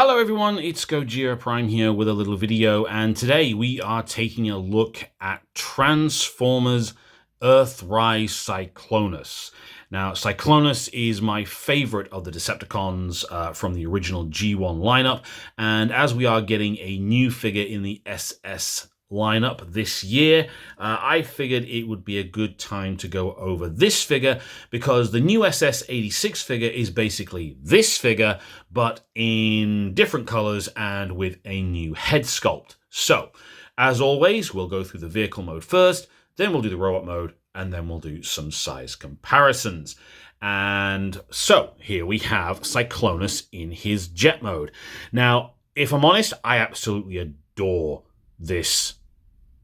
Hello everyone, it's Gojira Prime here with a little video, and today we are taking a look at Transformers Earthrise Cyclonus. Now, Cyclonus is my favorite of the Decepticons from the original G1 lineup, and as we are getting a new figure in the SS lineup this year, I figured it would be a good time to go over this figure because the new SS86 figure is basically this figure but in different colors and with a new head sculpt. So as always, we'll go through the vehicle mode first, then we'll do the robot mode, and then we'll do some size comparisons. And so here we have Cyclonus in his jet mode. Now, if I'm honest, I absolutely adore this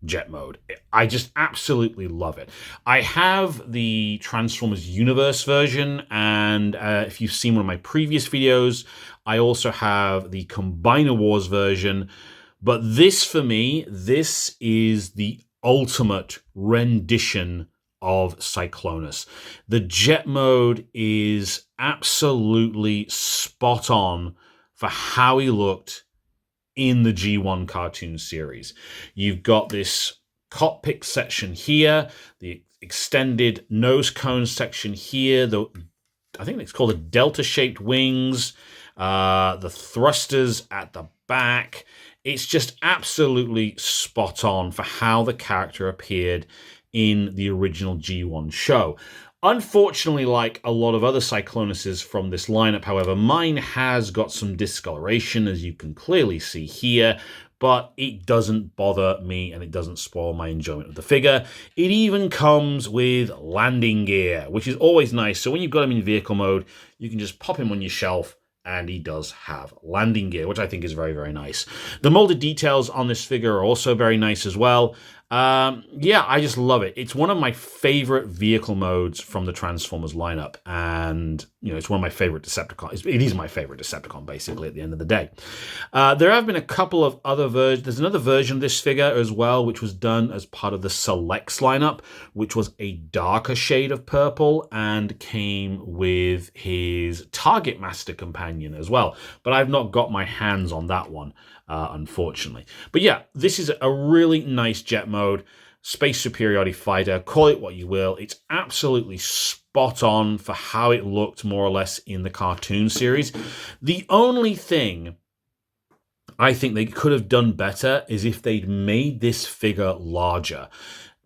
jet mode. I just absolutely love it. I have the Transformers Universe version, and if you've seen one of my previous videos, I also have the Combiner Wars version. But this, for me, this is the ultimate rendition of Cyclonus. The jet mode is absolutely spot on for how he looked in the G1 cartoon series. You've got this cockpit section here, the extended nose cone section here, I think it's called the delta-shaped wings, the thrusters at the back. It's just absolutely spot on for how the character appeared in the original G1 show. Unfortunately, like a lot of other Cyclonuses from this lineup, however, mine has got some discoloration, as you can clearly see here, but it doesn't bother me and it doesn't spoil my enjoyment of the figure. It even comes with landing gear, which is always nice. So when you've got him in vehicle mode, you can just pop him on your shelf, and he does have landing gear, which I think is very, very nice. The molded details on this figure are also very nice as well. Yeah, I just love it. It's one of my favorite vehicle modes from the Transformers lineup, and you know, it's one of my favorite Decepticons. It is my favorite Decepticon, basically, at the end of the day. There have been a couple of other versions. There's another version of this figure as well, which was done as part of the Selects lineup, which was a darker shade of purple and came with his Target Master companion as well. But I've not got my hands on that one, unfortunately. But yeah, this is a really nice jet mode, space superiority fighter, call it what you will. It's absolutely spot on for how it looked more or less in the cartoon series. The only thing I think they could have done better is if they'd made this figure larger.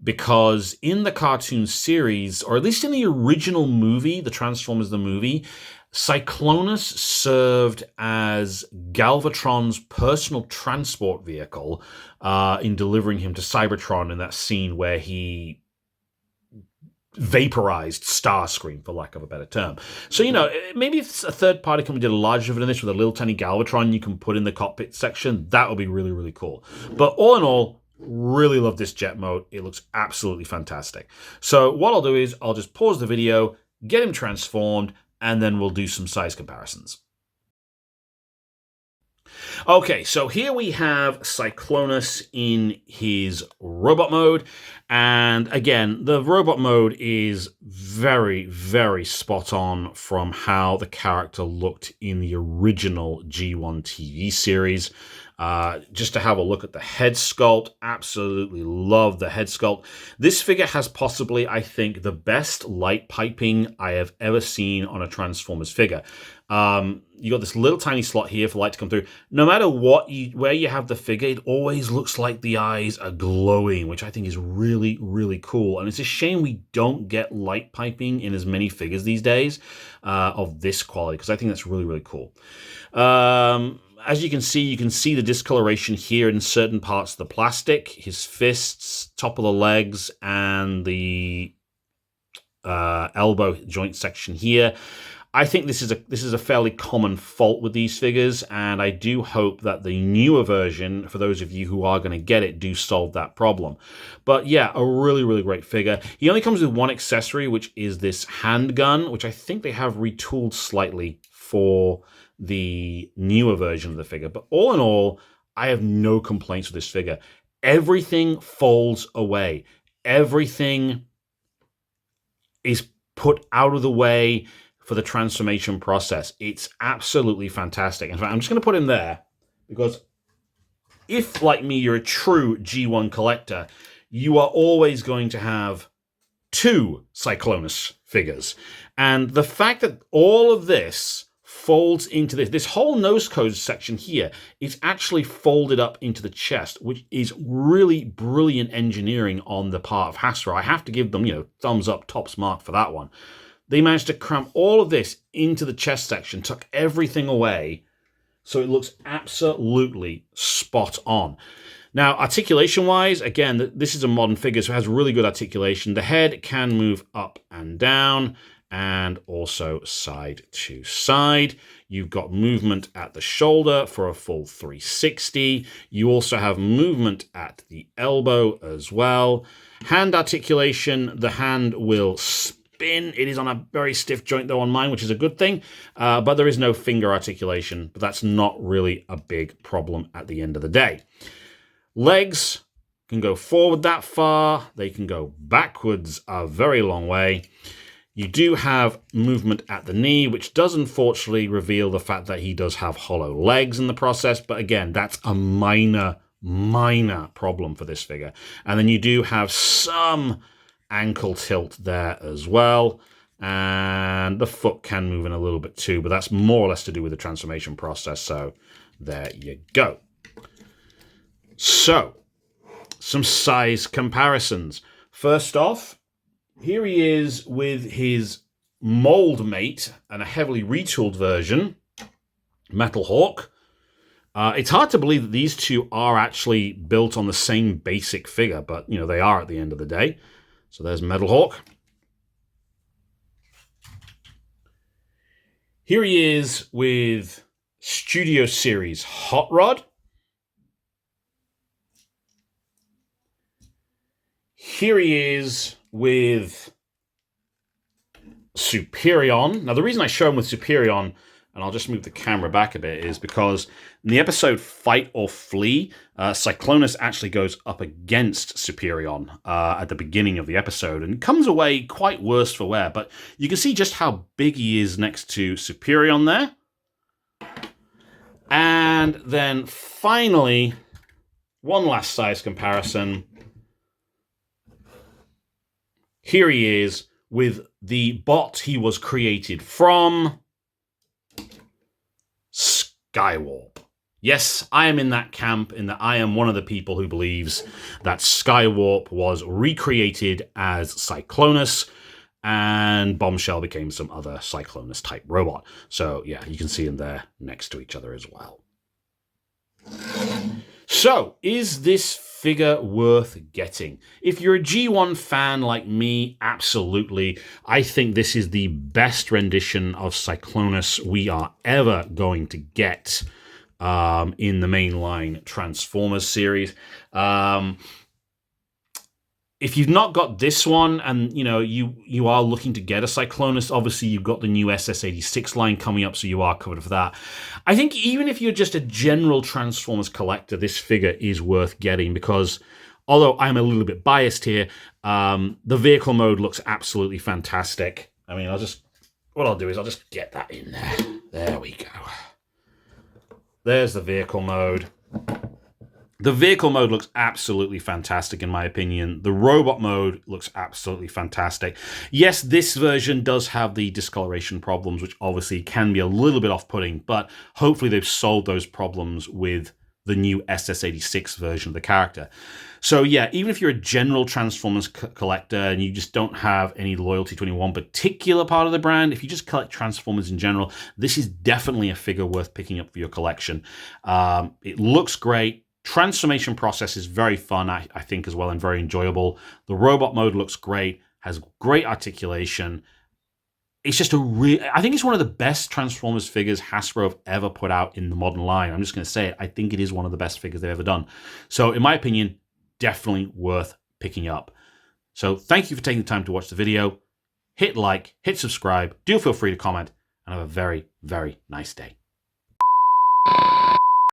Because in the cartoon series, or at least in the original movie, the Transformers the movie, Cyclonus served as Galvatron's personal transport vehicle in delivering him to Cybertron in that scene where he vaporized Starscream, for lack of a better term. So, you know, maybe if a third-party company did a larger version of this with a little tiny Galvatron you can put in the cockpit section, that would be really, really cool. But all in all, really love this jet mode. It looks absolutely fantastic. So what I'll do is I'll just pause the video, get him transformed, and then we'll do some size comparisons. Okay, so here we have Cyclonus in his robot mode. And again, the robot mode is very, very spot on from how the character looked in the original G1 TV series. Just to have a look at the head sculpt, absolutely love the head sculpt. This figure has possibly, I think, the best light piping I have ever seen on a Transformers figure. You got this little tiny slot here for light to come through. No matter where you have the figure, it always looks like the eyes are glowing, which I think is really, really cool. And it's a shame we don't get light piping in as many figures these days of this quality, because I think that's really, really cool. As you can see the discoloration here in certain parts of the plastic, his fists, top of the legs, and the elbow joint section here. I think this is a fairly common fault with these figures, and I do hope that the newer version, for those of you who are going to get it, do solve that problem. But yeah, a really, really great figure. He only comes with one accessory, which is this handgun, which I think they have retooled slightly for the newer version of the figure. But all in all, I have no complaints with this figure. Everything folds away. Everything is put out of the way for the transformation process. It's absolutely fantastic. In fact, I'm just going to put him there because if, like me, you're a true G1 collector, you are always going to have 2 Cyclonus figures. And the fact that all of this folds into this whole nose code section here is actually folded up into the chest, which is really brilliant engineering on the part of Hasbro. I have to give them, thumbs up, tops mark for that one. They managed to cram all of this into the chest section, tuck everything away, so it looks absolutely spot on. Now, articulation-wise, again, this is a modern figure, so it has really good articulation. The head can move up and down, and also side to side. You've got movement at the shoulder for a full 360. You also have movement at the elbow as well. Hand articulation, the hand will spin. It is on a very stiff joint, though, on mine, which is a good thing. But there is no finger articulation, but that's not really a big problem at the end of the day. Legs can go forward that far. They can go backwards a very long way. You do have movement at the knee, which does unfortunately reveal the fact that he does have hollow legs in the process. But again, that's a minor problem for this figure. And then you do have some ankle tilt there as well. And the foot can move in a little bit too, but that's more or less to do with the transformation process. So there you go. So, some size comparisons. First off, here he is with his mold mate and a heavily retooled version, Metal Hawk. It's hard to believe that these two are actually built on the same basic figure, but, they are at the end of the day. So there's Metal Hawk. Here he is with Studio Series Hot Rod. Here he is with Superion. Now, the reason I show him with Superion, and I'll just move the camera back a bit, is because in the episode Fight or Flee, Cyclonus actually goes up against Superion at the beginning of the episode and comes away quite worse for wear. But you can see just how big he is next to Superion there. And then finally, one last size comparison. Here he is with the bot he was created from, Skywarp. Yes, I am in that camp, in that I am one of the people who believes that Skywarp was recreated as Cyclonus, and Bombshell became some other Cyclonus-type robot. So, yeah, you can see them there next to each other as well. So, is this figure worth getting? If you're a G1 fan like me, absolutely. I think this is the best rendition of Cyclonus we are ever going to get in the mainline Transformers series. If you've not got this one and, you are looking to get a Cyclonus, obviously you've got the new SS86 line coming up, so you are covered for that. I think even if you're just a general Transformers collector, this figure is worth getting because, although I'm a little bit biased here, the vehicle mode looks absolutely fantastic. I mean, what I'll do is I'll just get that in there. There we go. There's the vehicle mode. The vehicle mode looks absolutely fantastic, in my opinion. The robot mode looks absolutely fantastic. Yes, this version does have the discoloration problems, which obviously can be a little bit off-putting, but hopefully they've solved those problems with the new SS86 version of the character. So yeah, even if you're a general Transformers collector and you just don't have any loyalty to any one particular part of the brand, if you just collect Transformers in general, this is definitely a figure worth picking up for your collection. It looks great. Transformation process is very fun, I think, as well, and very enjoyable. The robot mode looks great, has great articulation. It's just I think it's one of the best Transformers figures Hasbro have ever put out in the modern line. I'm just going to say it. I think it is one of the best figures they've ever done. So, in my opinion, definitely worth picking up. So, thank you for taking the time to watch the video. Hit like, hit subscribe. Do feel free to comment, and have a very, very nice day.